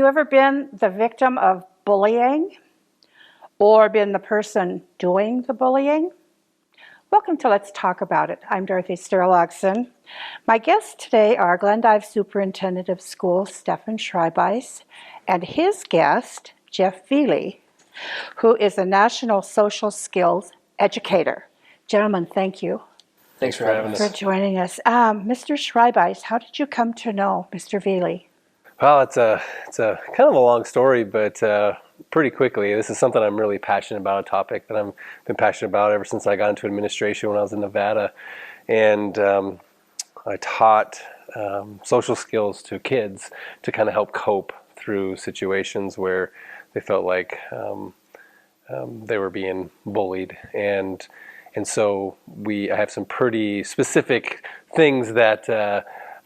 ever been the victim of bullying or been the person doing the bullying? Welcome to Let's Talk About It. I'm Dorothy Sturlaugson. My guests today are Glendive Superintendent of Schools, Stephen Schreibeis, and his guest, Jeff Veley, who is a national social skills educator. Gentlemen, thank you. Thanks for having us. For joining us. Mr. Schreibeis, how did you come to know Mr. Veley? Well, it's a kind of a long story, but pretty quickly. This is something I'm really passionate about, a topic that I've been passionate about ever since I got into administration when I was in Nevada. And I taught social skills to kids to kind of help cope through situations where they felt like they were being bullied. And so I have some pretty specific things that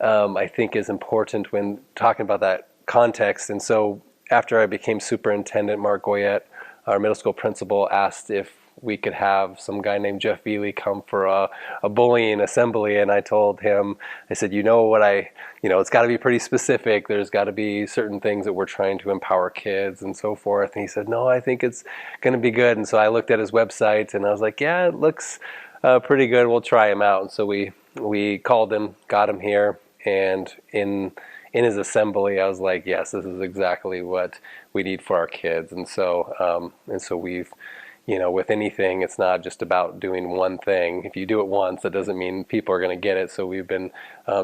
I think is important when talking about that context. And so after I became superintendent, Mark Goyette, our middle school principal, asked if we could have some guy named Jeff Veley come for a bullying assembly. And I told him, I said, it's got to be pretty specific. There's got to be certain things that we're trying to empower kids and so forth. And he said, no, I think it's going to be good. And so I looked at his website and I was like, yeah, it looks pretty good. We'll try him out. And so we called him, got him here. And in his assembly, I was like, yes, this is exactly what we need for our kids. And so we've, with anything, it's not just about doing one thing. If you do it once, that doesn't mean people are going to get it. So we've been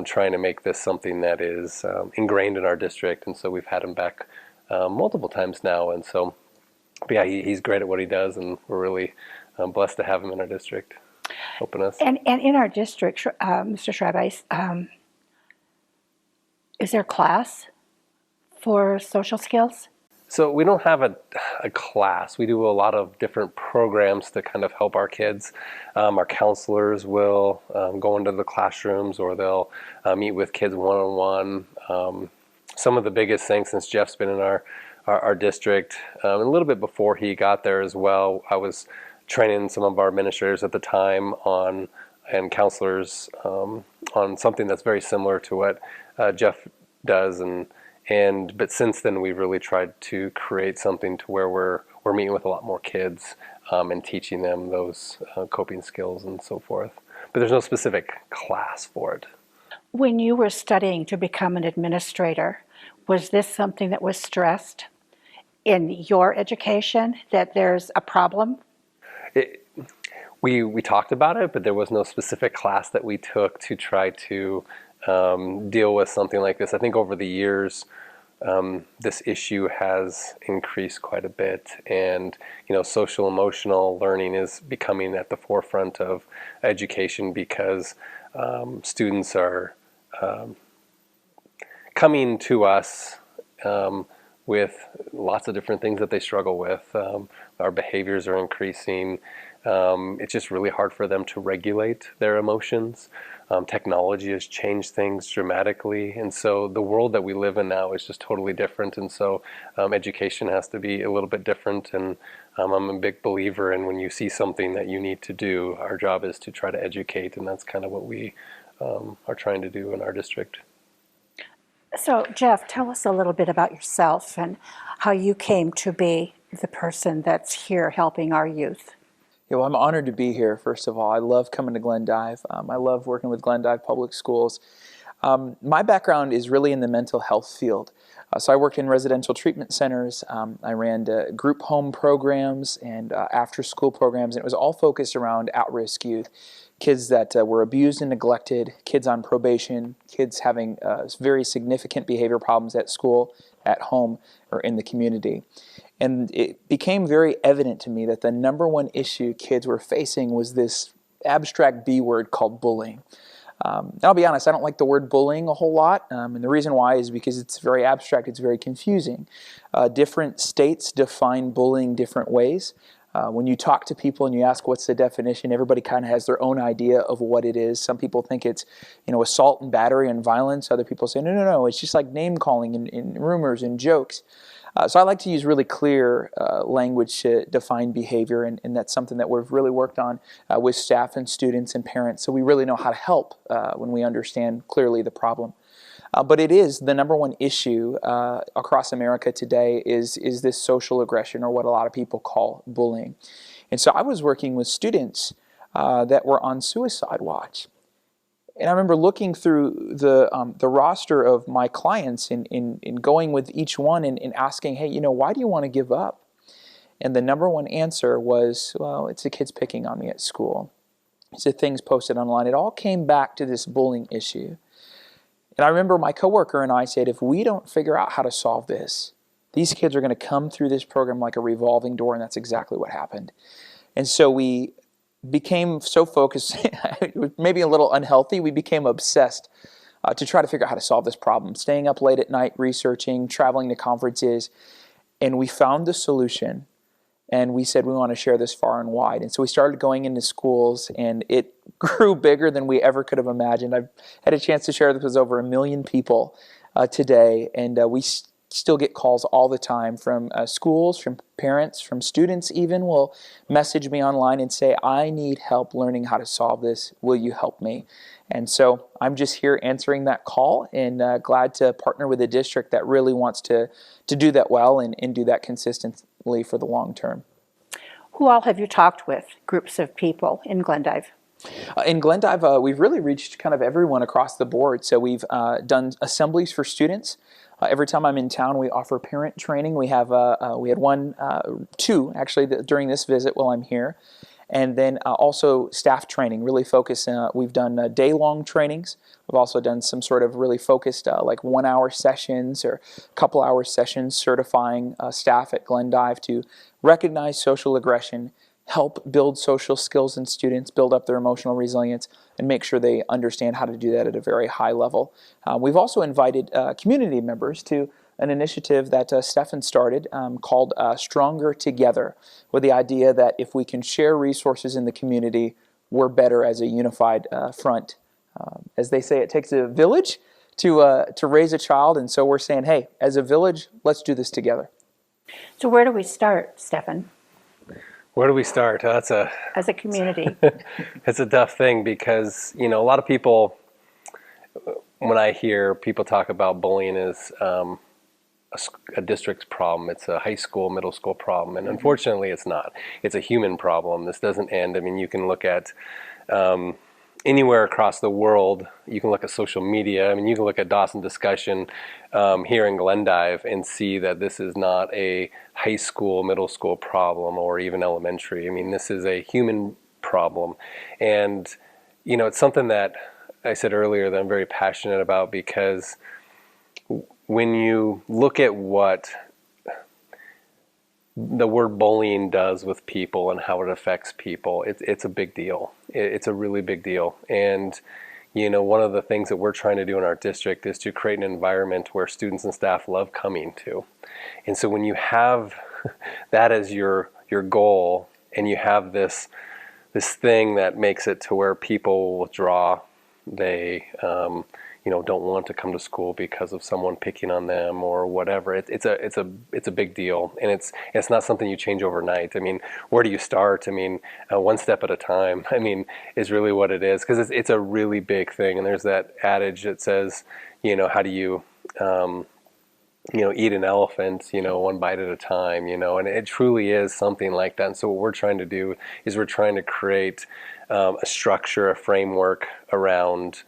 trying to make this something that is ingrained in our district. And so we've had him back multiple times now. And so, but yeah, he's great at what he does, and we're really blessed to have him in our district, helping us. And in our district, Mr. Schreibeis, is there a class for social skills? So we don't have a class. We do a lot of different programs to kind of help our kids. Our counselors will go into the classrooms, or they'll meet with kids one-on-one. Some of the biggest things, since Jeff's been in our district, a little bit before he got there as well, I was training some of our administrators at the time and counselors on something that's very similar to what Jeff does, but since then we've really tried to create something to where we're meeting with a lot more kids and teaching them those coping skills and so forth. But there's no specific class for it. When you were studying to become an administrator, was this something that was stressed in your education, that there's a problem? We talked about it, but there was no specific class that we took to try to deal with something like this. I think over the years, this issue has increased quite a bit, and social emotional learning is becoming at the forefront of education because students are coming to us with lots of different things that they struggle with. Our behaviors are increasing. It's just really hard for them to regulate their emotions. Technology has changed things dramatically, and so the world that we live in now is just totally different, and so education has to be a little bit different. And I'm a big believer in, when you see something that you need to do, our job is to try to educate, and that's kind of what we are trying to do in our district. So, Jeff, tell us a little bit about yourself and how you came to be the person that's here helping our youth. Yeah, well, I'm honored to be here, first of all. I love coming to Glendive. I love working with Glendive Public Schools. My background is really in the mental health field. So I worked in residential treatment centers. I ran group home programs and after-school programs, and it was all focused around at-risk youth. Kids that were abused and neglected, kids on probation, kids having very significant behavior problems at school, at home, or in the community. And it became very evident to me that the number one issue kids were facing was this abstract B word called bullying. And I'll be honest, I don't like the word bullying a whole lot, and the reason why is because it's very abstract, it's very confusing. Different states define bullying different ways. When you talk to people and you ask what's the definition, everybody kind of has their own idea of what it is. Some people think it's, assault and battery and violence. Other people say, no, it's just like name calling and rumors and jokes. So I like to use really clear language to define behavior, and that's something that we've really worked on with staff and students and parents, so we really know how to help when we understand clearly the problem. But it is the number one issue across America today is this social aggression, or what a lot of people call bullying. And so I was working with students that were on suicide watch. And I remember looking through the roster of my clients and going with each one and asking, hey, why do you want to give up? And the number one answer was, well, it's the kids picking on me at school. It's the things posted online. It all came back to this bullying issue. And I remember my coworker and I said, if we don't figure out how to solve this, these kids are going to come through this program like a revolving door, and that's exactly what happened. And so we became so focused, maybe a little unhealthy, we became obsessed to try to figure out how to solve this problem, staying up late at night, researching, traveling to conferences, and we found the solution, and we said we want to share this far and wide. And so we started going into schools, and it grew bigger than we ever could have imagined. I've had a chance to share this with over 1 million people today, and we still get calls all the time from schools, from parents, from students even will message me online and say, I need help learning how to solve this. Will you help me? And so I'm just here answering that call, and glad to partner with a district that really wants to do that well and do that consistently for the long term. Who all have you talked with, groups of people in Glendive? In Glendive, we've really reached kind of everyone across the board. So we've done assemblies for students. Every time I'm in town, we offer parent training. We had two actually during this visit while I'm here, and then also staff training. Really focused. We've done day-long trainings. We've also done some sort of really focused, like 1-hour sessions or couple-hour sessions, certifying staff at Glendive to recognize social aggression, help build social skills in students, build up their emotional resilience, and make sure they understand how to do that at a very high level. We've also invited community members to an initiative that Stephen started called Stronger Together, with the idea that if we can share resources in the community, we're better as a unified front. As they say, it takes a village to raise a child, and so we're saying, hey, as a village, let's do this together. So where do we start, Stephen? Where do we start? As a community. It's a tough thing because, a lot of people, when I hear people talk about bullying as a district's problem, it's a high school, middle school problem. And unfortunately, it's not. It's a human problem. This doesn't end. I mean, you can look at anywhere across the world. You can look at social media. I mean, you can look at Dawson Discussion here in Glendive and see that this is not a high school, middle school problem or even elementary. I mean, this is a human problem. And, it's something that I said earlier that I'm very passionate about, because when you look at what the word bullying does with people and how it affects people, it's a big deal. It's a really big deal. And, one of the things that we're trying to do in our district is to create an environment where students and staff love coming to. And so when you have that as your goal, and you have this thing that makes it to where people will withdraw, they don't want to come to school because of someone picking on them or whatever. It's a big deal, and it's not something you change overnight. I mean, where do you start? I mean, one step at a time, I mean, is really what it is, because it's a really big thing. And there's that adage that says, how do you eat an elephant, one bite at a time, and it truly is something like that. And so what we're trying to do is we're trying to create a structure, a framework around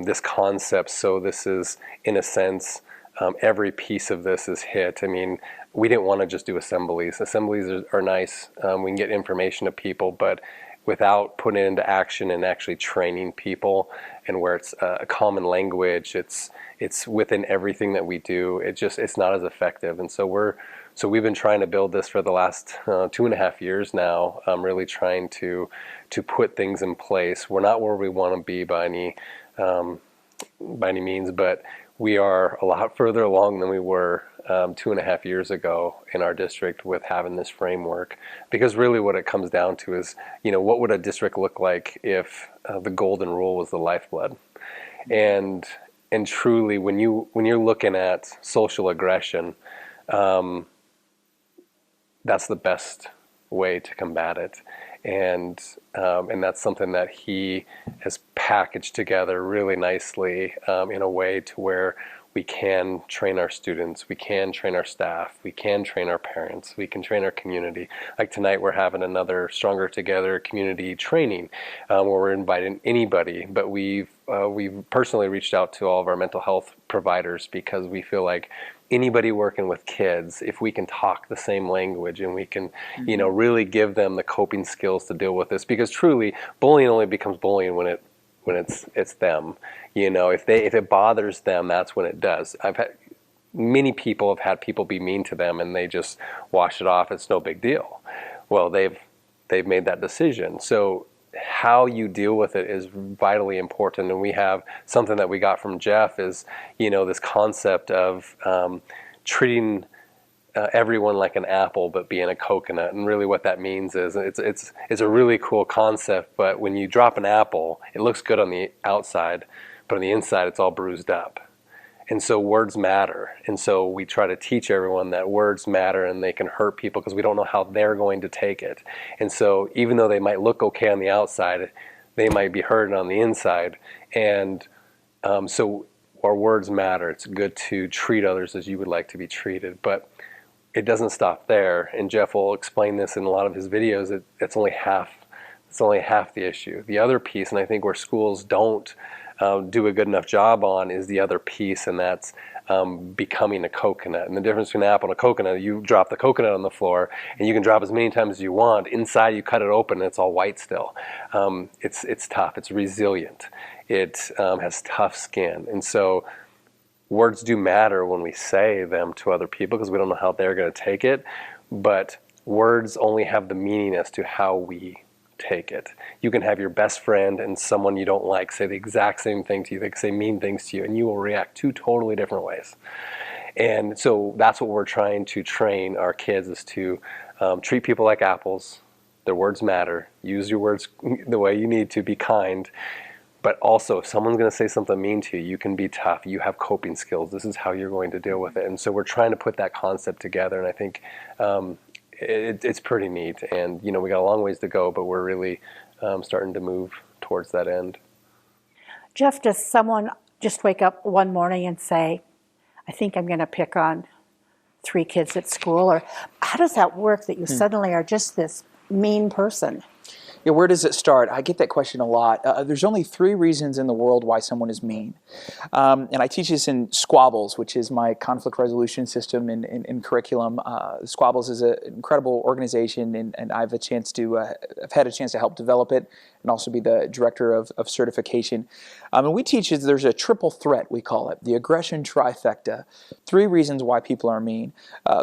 this concept. So this is, in a sense, every piece of this is hit. I mean, we didn't want to just do assemblies. Assemblies are nice. We can get information to people, but without putting it into action and actually training people, and where it's a common language, it's within everything that we do. It's not as effective. And so we've been trying to build this for the last 2.5 years now. Really trying to put things in place. We're not where we want to be by any means, but we are a lot further along than we were 2.5 years ago in our district with having this framework. Because really what it comes down to is, what would a district look like if the golden rule was the lifeblood? And truly, when you're looking at social aggression, that's the best way to combat it. And that's something that he has packaged together really nicely in a way to where we can train our students, we can train our staff, we can train our parents, we can train our community. Like tonight we're having another Stronger Together community training where we're inviting anybody, but we've personally reached out to all of our mental health providers because we feel like anybody working with kids, if we can talk the same language and we can, really give them the coping skills to deal with this, because truly bullying only becomes bullying when it's them. If it bothers them, that's when it does. Many people have had people be mean to them and they just wash it off. It's no big deal. Well, they've made that decision. So how you deal with it is vitally important. And we have something that we got from Jeff is, this concept of treating everyone like an apple but being a coconut. And really what that means is it's a really cool concept, but when you drop an apple, it looks good on the outside, but on the inside it's all bruised up. And so words matter. And so we try to teach everyone that words matter and they can hurt people because we don't know how they're going to take it. And so even though they might look okay on the outside, they might be hurting on the inside. And so our words matter. It's good to treat others as you would like to be treated. But it doesn't stop there. And Jeff will explain this in a lot of his videos. It's only half the issue. The other piece, and I think where schools don't do a good enough job on, is the other piece, and that's becoming a coconut. And the difference between an apple and a coconut, you drop the coconut on the floor and you can drop as many times as you want. Inside you cut it open and it's all white still. It's tough, it's resilient, it has tough skin. And so words do matter when we say them to other people because we don't know how they're going to take it, but words only have the meaning as to how we take it. You can have your best friend and someone you don't like say the exact same thing to you. They can say mean things to you and you will react two totally different ways. And so that's what we're trying to train our kids, is to treat people like apples. Their words matter. Use your words the way you need to. Be kind. But also, if someone's going to say something mean to you, you can be tough. You have coping skills. This is how you're going to deal with it. And so we're trying to put that concept together. And I think it's pretty neat. And, we got a long ways to go, but we're really starting to move towards that end. Jeff, does someone just wake up one morning and say, I think I'm going to pick on 3 kids at school? Or how does that work that you suddenly are just this mean person? Yeah, where does it start? I get that question a lot. There's only 3 reasons in the world why someone is mean. And I teach this in Squabbles, which is my conflict resolution system in curriculum. Squabbles is an incredible organization, and I've had a chance to help develop it and also be the director of certification. And we teach is there's a triple threat, we call it, the aggression trifecta. 3 reasons why people are mean.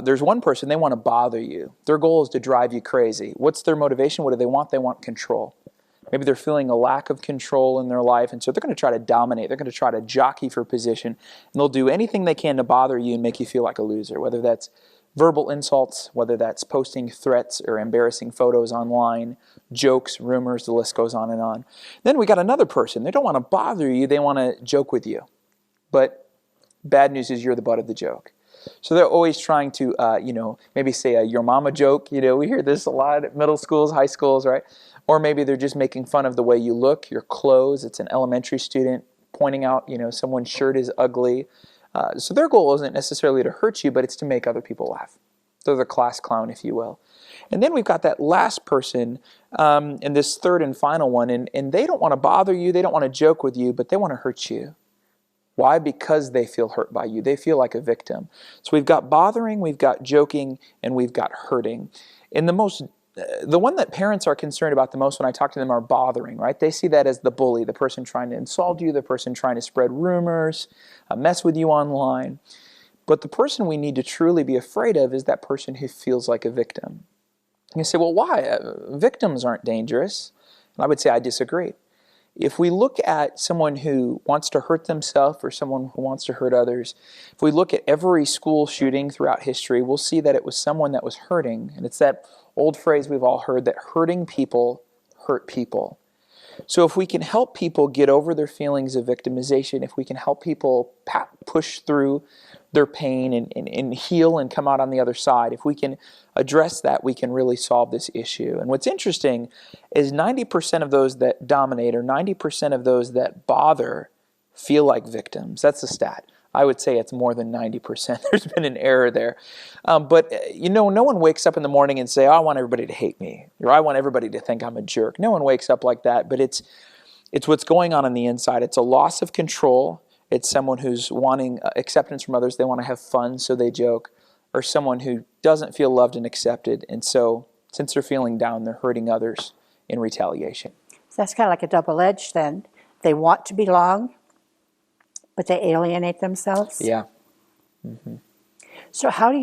There's one person, they want to bother you. Their goal is to drive you crazy. What's their motivation? What do they want? They want control. Maybe they're feeling a lack of control in their life, and so they're going to try to dominate. They're going to try to jockey for position, and they'll do anything they can to bother you and make you feel like a loser, whether that's verbal insults, whether that's posting threats or embarrassing photos online, jokes, rumors, the list goes on and on. Then we got another person. They don't want to bother you. They want to joke with you. But bad news is you're the butt of the joke. So they're always trying to, maybe say a your mama joke. We hear this a lot at middle schools, high schools, right? Or maybe they're just making fun of the way you look, your clothes. It's an elementary student pointing out, someone's shirt is ugly. So their goal isn't necessarily to hurt you, but it's to make other people laugh. They're the class clown, if you will. And then we've got that last person, and this third and final one, and they don't want to bother you, they don't want to joke with you, but they want to hurt you. Why? Because they feel hurt by you. They feel like a victim. So we've got bothering, we've got joking, and we've got hurting. And the one that parents are concerned about the most when I talk to them are bothering, right? They see that as the bully, the person trying to insult you, the person trying to spread rumors, mess with you online. But the person we need to truly be afraid of is that person who feels like a victim. You say, well, why? Victims aren't dangerous. And I would say I disagree. If we look at someone who wants to hurt themselves or someone who wants to hurt others, if we look at every school shooting throughout history, we'll see that it was someone that was hurting. And it's that old phrase we've all heard that hurting people hurt people. So if we can help people get over their feelings of victimization, if we can help people push through their pain and heal and come out on the other side, if we can address that, we can really solve this issue. And what's interesting is 90% of those that dominate, or 90% of those that bother, feel like victims. That's the stat. I would say it's more than 90%. There's been an error there. But no one wakes up in the morning and say, oh, I want everybody to hate me, or I want everybody to think I'm a jerk. No one wakes up like that, but it's what's going on the inside. It's a loss of control. It's someone who's wanting acceptance from others. They want to have fun, so they joke. Or someone who doesn't feel loved and accepted, and so since they're feeling down, they're hurting others in retaliation. So that's kind of like a double-edged then. They want to belong, but they alienate themselves. Yeah. So how do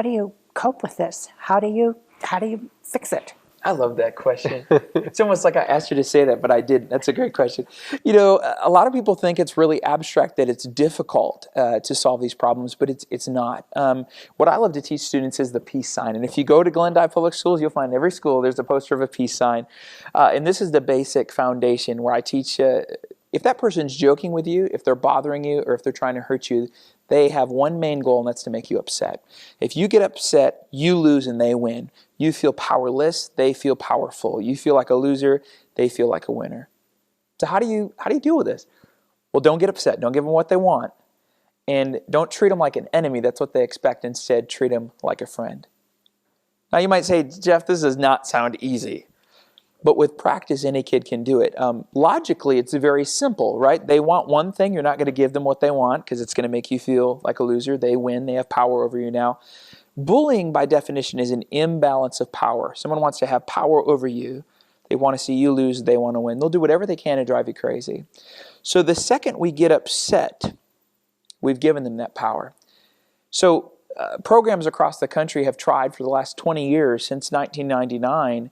you cope with this? How do you fix it? I love that question. It's almost like I asked you to say that, but I didn't. That's a great question. A lot of people think it's really abstract, that it's difficult to solve these problems, but it's not. What I love to teach students is the peace sign. And if you go to Glendive Public Schools, you'll find every school there's a poster of a peace sign. And this is the basic foundation where I teach if that person's joking with you, if they're bothering you, or if they're trying to hurt you, they have one main goal, and that's to make you upset. If you get upset, you lose and they win. You feel powerless, they feel powerful. You feel like a loser, they feel like a winner. So how do you deal with this? Well, don't get upset. Don't give them what they want. And don't treat them like an enemy. That's what they expect. Instead, treat them like a friend. Now you might say, Jeff, this does not sound easy. But with practice, any kid can do it. Logically, it's very simple, right? They want one thing. You're not going to give them what they want because it's going to make you feel like a loser. They win. They have power over you now. Bullying, by definition, is an imbalance of power. Someone wants to have power over you. They want to see you lose. They want to win. They'll do whatever they can to drive you crazy. So the second we get upset, we've given them that power. So programs across the country have tried for the last 20 years, since 1999,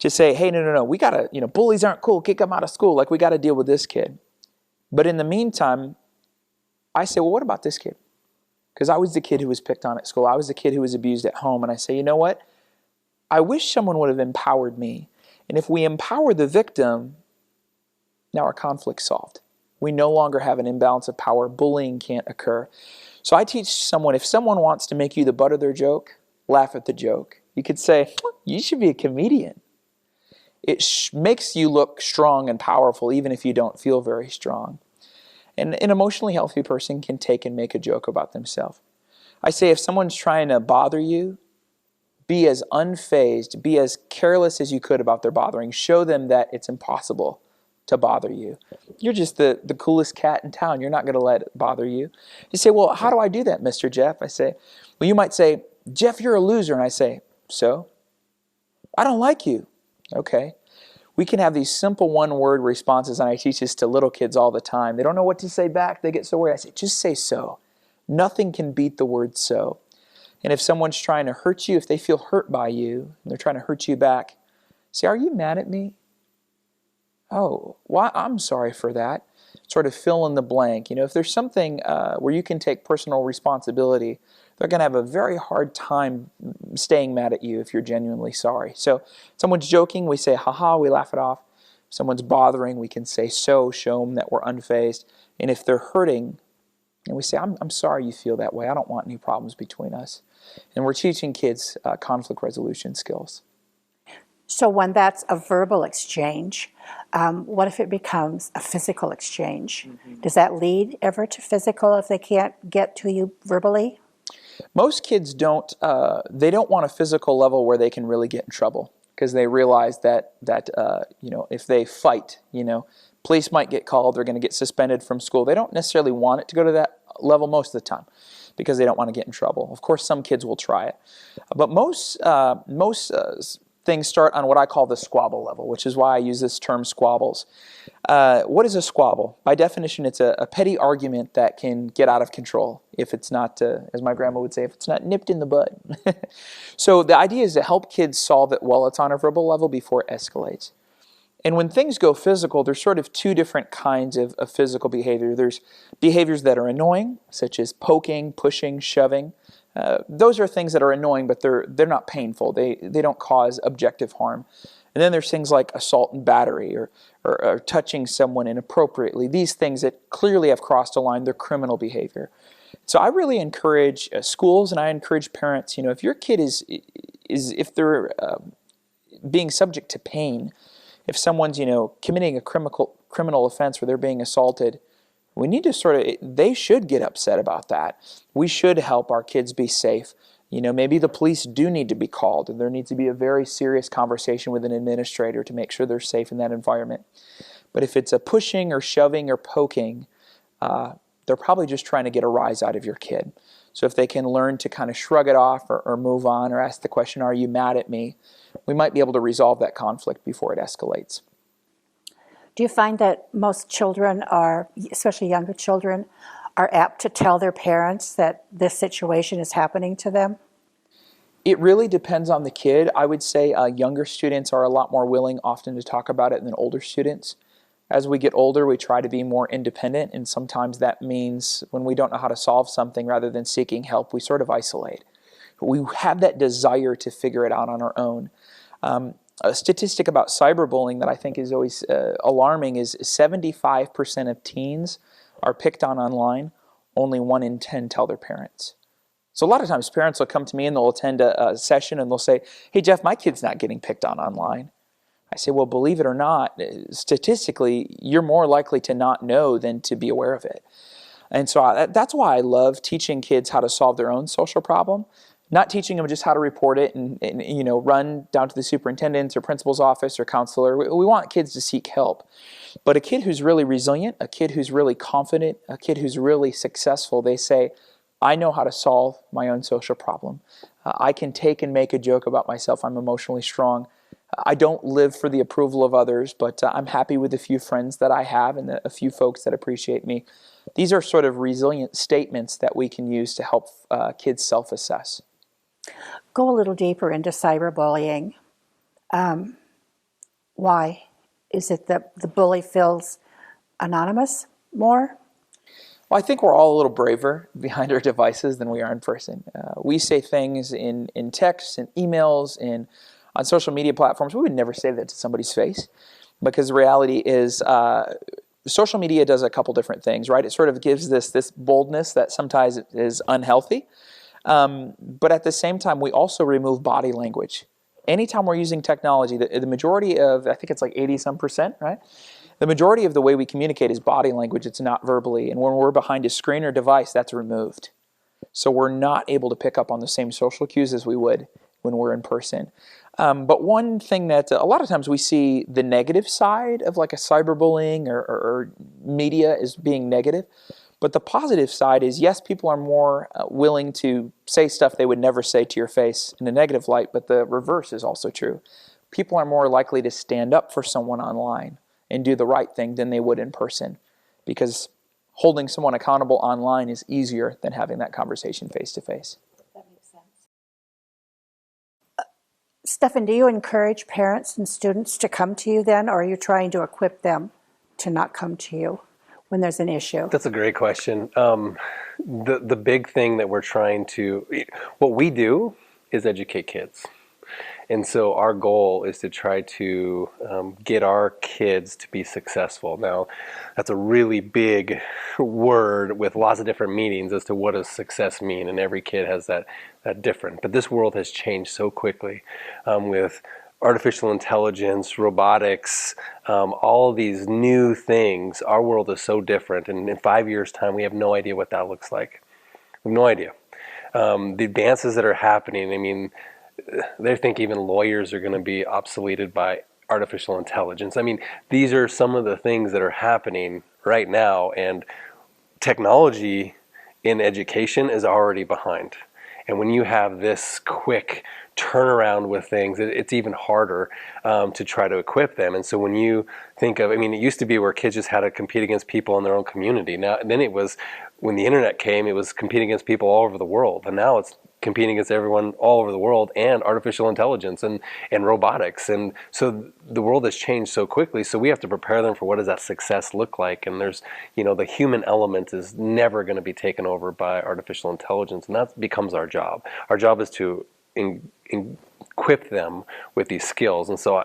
to say, hey, no, we got to, bullies aren't cool, kick them out of school, like we got to deal with this kid. But in the meantime, I say, well, what about this kid? Because I was the kid who was picked on at school. I was the kid who was abused at home. And I say, you know what? I wish someone would have empowered me. And if we empower the victim, now our conflict's solved. We no longer have an imbalance of power. Bullying can't occur. So I teach someone, if someone wants to make you the butt of their joke, laugh at the joke. You could say, you should be a comedian. It makes you look strong and powerful, even if you don't feel very strong. And an emotionally healthy person can take and make a joke about themselves. I say, if someone's trying to bother you, be as unfazed, be as careless as you could about their bothering. Show them that it's impossible to bother you. You're just the coolest cat in town. You're not going to let it bother you. You say, well, how do I do that, Mr. Jeff? I say, well, you might say, Jeff, you're a loser. And I say, so? I don't like you. Okay. We can have these simple one-word responses, and I teach this to little kids all the time. They don't know what to say back. They get so worried. I say, just say so. Nothing can beat the word so. And if someone's trying to hurt you, if they feel hurt by you, and they're trying to hurt you back, say, are you mad at me? Oh, well, I'm sorry for that. Sort of fill in the blank. If there's something where you can take personal responsibility, they're going to have a very hard time staying mad at you if you're genuinely sorry. So someone's joking, we say, haha, we laugh it off. If someone's bothering, we can say so, show them that we're unfazed. And if they're hurting, and we say, I'm sorry you feel that way. I don't want any problems between us. And we're teaching kids conflict resolution skills. So when that's a verbal exchange, what if it becomes a physical exchange? Mm-hmm. Does that lead ever to physical if they can't get to you verbally? Most kids don't want a physical level where they can really get in trouble, because they realize that if they fight, police might get called, they're going to get suspended from school. They don't necessarily want it to go to that level most of the time because they don't want to get in trouble. Of course, some kids will try it. But most things start on what I call the squabble level, which is why I use this term squabbles. What is a squabble? By definition, it's a petty argument that can get out of control if it's not, as my grandma would say, if it's not nipped in the bud. So the idea is to help kids solve it while it's on a verbal level before it escalates. And when things go physical, there's sort of two different kinds of physical behavior. There's behaviors that are annoying, such as poking, pushing, shoving. Those are things that are annoying, but they're not painful. They don't cause objective harm. And then there's things like assault and battery or touching someone inappropriately. These things that clearly have crossed a line, they're criminal behavior. So I really encourage schools, and I encourage parents, if your kid if they're being subject to pain, if someone's, committing a criminal offense where they're being assaulted, we need to they should get upset about that. We should help our kids be safe. Maybe the police do need to be called, and there needs to be a very serious conversation with an administrator to make sure they're safe in that environment. But if it's a pushing or shoving or poking, they're probably just trying to get a rise out of your kid. So if they can learn to kind of shrug it off or move on or ask the question, are you mad at me? We might be able to resolve that conflict before it escalates. Do you find that most children especially younger children, are apt to tell their parents that this situation is happening to them? It really depends on the kid. I would say younger students are a lot more willing often to talk about it than older students. As we get older, we try to be more independent, and sometimes that means when we don't know how to solve something, rather than seeking help, we sort of isolate. We have that desire to figure it out on our own. A statistic about cyberbullying that I think is always alarming is 75% of teens are picked on online. Only 1 in 10 tell their parents. So a lot of times parents will come to me and they'll attend a session and they'll say, hey Jeff, my kid's not getting picked on online. I say, well, believe it or not, statistically, you're more likely to not know than to be aware of it. And so that's why I love teaching kids how to solve their own social problem, not teaching them just how to report it and run down to the superintendent's or principal's office or counselor. We want kids to seek help. But a kid who's really resilient, a kid who's really confident, a kid who's really successful, they say, I know how to solve my own social problem. I can take and make a joke about myself. I'm emotionally strong. I don't live for the approval of others, but I'm happy with the few friends that I have and a few folks that appreciate me. These are sort of resilient statements that we can use to help kids self-assess. Go a little deeper into cyberbullying. Why? Is it that the bully feels anonymous more? Well, I think we're all a little braver behind our devices than we are in person. We say things in texts and emails and on social media platforms. We would never say that to somebody's face, because the reality is social media does a couple different things, right? It sort of gives this boldness that sometimes is unhealthy. But at the same time, we also remove body language. Anytime we're using technology, the majority of, I think it's like 80-some%, right? The majority of the way we communicate is body language. It's not verbally. And when we're behind a screen or device, that's removed. So we're not able to pick up on the same social cues as we would when we're in person. But one thing that a lot of times we see the negative side of like a cyberbullying or media as being negative. But the positive side is, yes, people are more willing to say stuff they would never say to your face in a negative light, but the reverse is also true. People are more likely to stand up for someone online and do the right thing than they would in person, because holding someone accountable online is easier than having that conversation face to face. That makes sense. Stephen, do you encourage parents and students to come to you then, or are you trying to equip them to not come to you when there's an issue? That's a great question. The big thing that we're trying to, what we do is educate kids. And so our goal is to try to get our kids to be successful. Now, that's a really big word with lots of different meanings as to what does success mean, and every kid has that different. But this world has changed so quickly with artificial intelligence, robotics, all these new things. Our world is so different, and in 5 years' time, we have no idea what that looks like. We have no idea. The advances that are happening, I mean, they think even lawyers are going to be obsoleted by artificial intelligence. I mean, these are some of the things that are happening right now, and technology in education is already behind. And when you have this quick turnaround with things, it's even harder to try to equip them. And so when you think of, I mean, it used to be where kids just had to compete against people in their own community. Now, and then it was, when the internet came, it was competing against people all over the world. And now it's competing against everyone all over the world, and artificial intelligence and robotics. And so the world has changed so quickly, so we have to prepare them for what does that success look like. And there's, the human element is never going to be taken over by artificial intelligence, and that becomes our job. Our job is to equip them with these skills. And so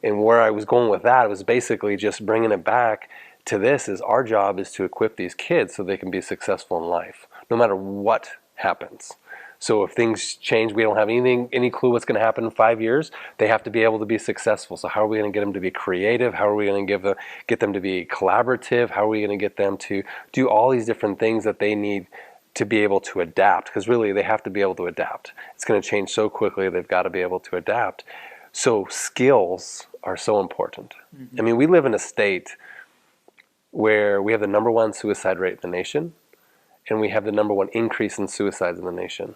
And where I was going with that was basically just bringing it back to this: is our job is to equip these kids so they can be successful in life, no matter what happens. So if things change, we don't have any clue what's going to happen in 5 years. They have to be able to be successful. So how are we going to get them to be creative? How are we going to get them to be collaborative? How are we going to get them to do all these different things that they need to be able to adapt? Because really, they have to be able to adapt. It's going to change so quickly. They've got to be able to adapt. So skills are so important. Mm-hmm. I mean, we live in a state where we have the #1 suicide rate in the nation, and we have the #1 increase in suicides in the nation.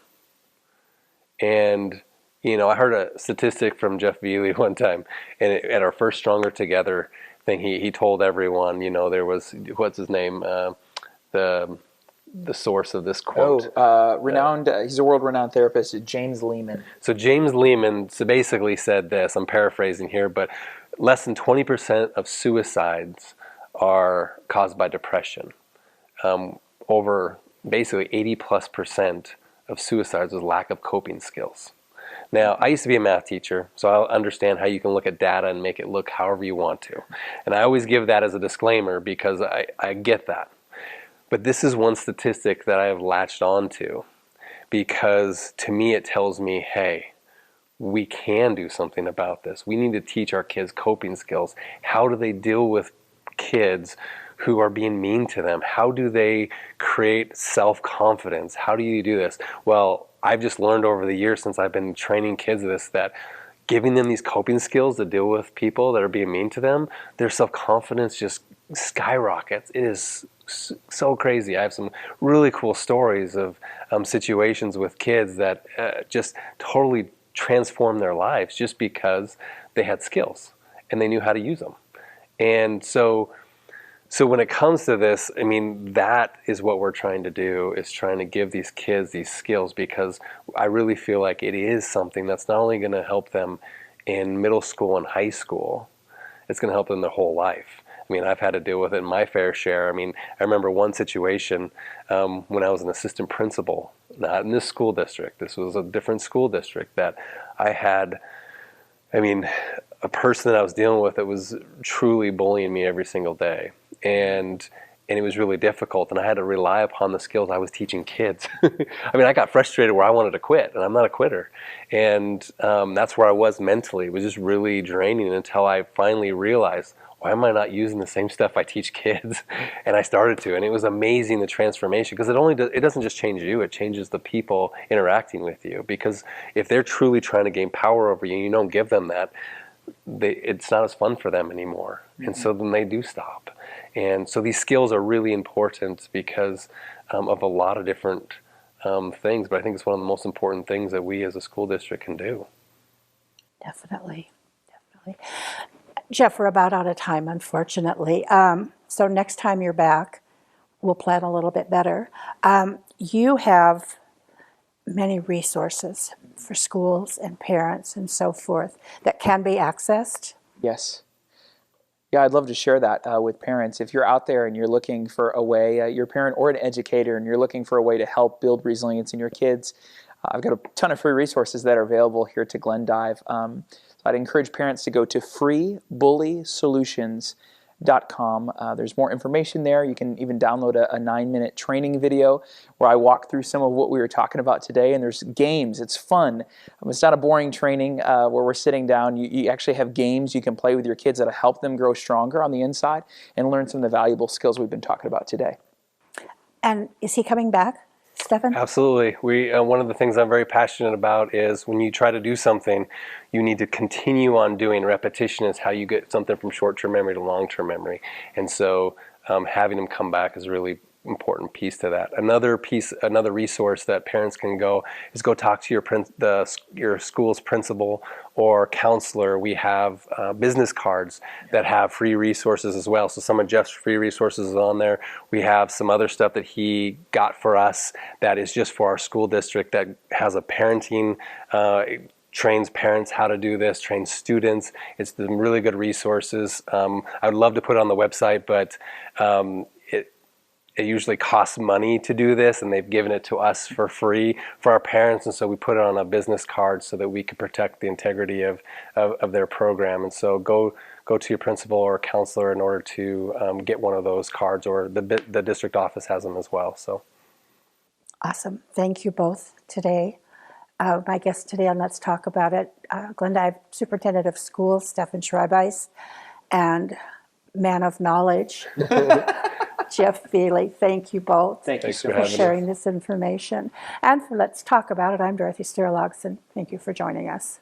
And, I heard a statistic from Jeff Veley one time, and at our first Stronger Together thing, he told everyone, there was, what's his name, the source of this quote. Renowned, he's a world-renowned therapist, James Lehman. So James Lehman basically said this, I'm paraphrasing here, but less than 20% of suicides are caused by depression. Over basically 80+% of suicides is lack of coping skills. Now, I used to be a math teacher, so I understand how you can look at data and make it look however you want to. And I always give that as a disclaimer because I get that. But this is one statistic that I have latched onto because to me it tells me, hey, we can do something about this. We need to teach our kids coping skills. How do they deal with kids who are being mean to them? How do they create self-confidence? How do you do this? Well, I've just learned over the years since I've been training kids this, that giving them these coping skills to deal with people that are being mean to them, their self-confidence just skyrockets. It is so crazy. I have some really cool stories of situations with kids that just totally transformed their lives just because they had skills and they knew how to use them. And so when it comes to this, I mean, that is what we're trying to do, is trying to give these kids these skills, because I really feel like it is something that's not only going to help them in middle school and high school, it's going to help them their whole life. I mean, I've had to deal with it in my fair share. I mean, I remember one situation when I was an assistant principal, not in this school district. This was a different school district that I had, a person that I was dealing with that was truly bullying me every single day. And it was really difficult, and I had to rely upon the skills I was teaching kids. I got frustrated where I wanted to quit, and I'm not a quitter. And that's where I was mentally. It was just really draining until I finally realized, why am I not using the same stuff I teach kids? And I started to, and it was amazing, the transformation, because it doesn't just change you, it changes the people interacting with you. Because if they're truly trying to gain power over you and you don't give them that, it's not as fun for them anymore. Mm-hmm. And so then they do stop. And so these skills are really important because of a lot of different things, but I think it's one of the most important things that we as a school district can do. Definitely. Jeff, we're about out of time, unfortunately. So next time you're back, we'll plan a little bit better. You have many resources for schools and parents and so forth that can be accessed. Yes. Yeah, I'd love to share that with parents. If you're out there and you're looking for a way, you're a parent or an educator, and you're looking for a way to help build resilience in your kids, I've got a ton of free resources that are available here to Glendive. So I'd encourage parents to go to freebullysolutions.com. There's more information there. You can even download a 9-minute training video where I walk through some of what we were talking about today, and there's games. It's fun. It's not a boring training where we're sitting down. You actually have games you can play with your kids that'll help them grow stronger on the inside and learn some of the valuable skills we've been talking about today. And is he coming back, Stephen? Absolutely. One of the things I'm very passionate about is when you try to do something, you need to continue on doing. Repetition is how you get something from short-term memory to long-term memory. And so having them come back is a really important piece to that. Another resource that parents can go is go talk to your school's principal or counselor. We have business cards that have free resources as well. So some of Jeff's free resources is on there. We have some other stuff that he got for us that is just for our school district that has a parenting, trains parents how to do this, trains students. It's some really good resources. I would love to put it on the website, but it usually costs money to do this, and they've given it to us for free for our parents, and so we put it on a business card so that we could protect the integrity of their program. And so go to your principal or counselor in order to get one of those cards, or the district office has them as well. So Awesome. Thank you both today. My guest today on Let's Talk About It, Glendive Superintendent of Schools, Stephen Schreibeis, and man of knowledge, Jeff Veley. Thank you both. Thank you so for much. sharing this information. And for Let's Talk About It, I'm Dorothy Sturlaugson. Thank you for joining us.